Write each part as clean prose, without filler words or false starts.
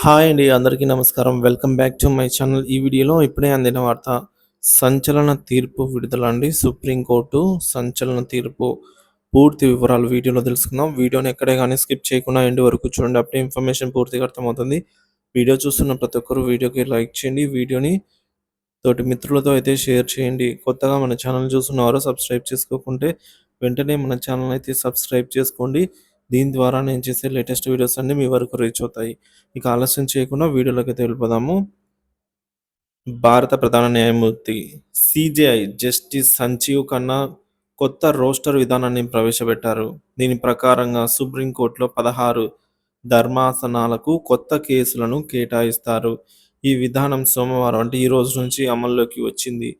Hi అండి. అందరికీ నమస్కారం. Welcome back to my channel. ఈ వీడియోలో ఇప్పుడే అందిన వార్త. సంచలన తీర్పు విడుదల అండి. సుప్రీంకోర్టు సంచలన తీర్పు. పూర్తి వివరాలు వీడియోలో తెలుసుకుందాం. వీడియోని ఎక్కడే గానీ స్కిప్ చేయకుండా ఎండ్ వరకు చూడండి. అప్పుడే ఇన్ఫర్మేషన్ పూర్తిగా అర్థమవుతుంది. వీడియో చూస్తున్న ప్రతి ఒక్కరు వీడియోకి లైక్ చేయండి. వీడియోని తోటి మిత్రులతో అయితే షేర్ చేయండి. కొత్తగా మన ఛానల్ చూస్తున్నవారు సబ్స్క్రైబ్ చేసుకోకుంటే వెంటనే మన ఛానల్ అయితే సబ్స్క్రైబ్ చేసుకోండి. దీని ద్వారా నేను చేసే లేటెస్ట్ వీడియోస్ అన్నీ మీ వరకు రీచ్ అవుతాయి. ఇక ఆలస్యం చేయకుండా వీడియోలోకి వెళ్ళిపోదాము. భారత ప్రధాన న్యాయమూర్తి సిజేఐ జస్టిస్ సంజీవ్ ఖన్నా కొత్త రోస్టర్ విధానాన్ని ప్రవేశపెట్టారు. దీని ప్రకారంగా సుప్రీంకోర్టులో 16 ధర్మాసనాలకు కొత్త కేసులను కేటాయిస్తారు. ఈ విధానం సోమవారం అంటే ఈ రోజు నుంచి అమల్లోకి వచ్చింది.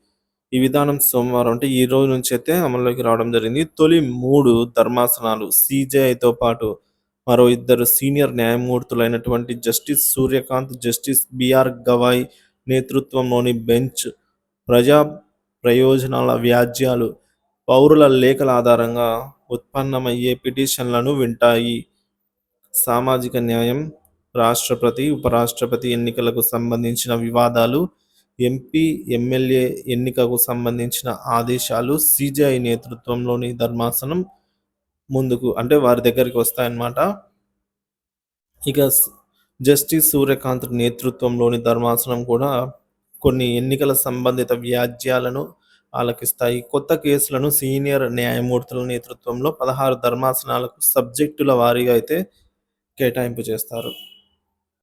ఈ విధానం సోమవారం అంటే ఈ రోజు నుంచి అయితే అమల్లోకి రావడం జరిగింది. తొలి 3 ధర్మాసనాలు సీజేఐతో పాటు మరో ఇద్దరు సీనియర్ న్యాయమూర్తులైనటువంటి justice Surya Kant, justice B R Gavai నేతృత్వంలోని బెంచ్ ప్రజా ప్రయోజనాల వ్యాజ్యాలు, పౌరుల లేఖల ఆధారంగా ఉత్పన్నమయ్యే పిటిషన్లను వింటాయి. సామాజిక న్యాయం, రాష్ట్రపతి, ఉపరాష్ట్రపతి ఎన్నికలకు సంబంధించిన వివాదాలు, ఎంపీ, ఎమ్మెల్యే ఎన్నికకు సంబంధించిన ఆదేశాలు సీజేఐ నేతృత్వంలోని ధర్మాసనం ముందుకు అంటే వారి దగ్గరికి వస్తాయన్నమాట. ఇక జస్టిస్ సూర్యకాంత్ నేతృత్వంలోని ధర్మాసనం కూడా కొన్ని ఎన్నికల సంబంధిత వ్యాజ్యాలను ఆలకిస్తాయి. కొత్త కేసులను సీనియర్ న్యాయమూర్తుల నేతృత్వంలో 16 ధర్మాసనాలకు సబ్జెక్టుల వారీగా అయితే కేటాయింపు చేస్తారు.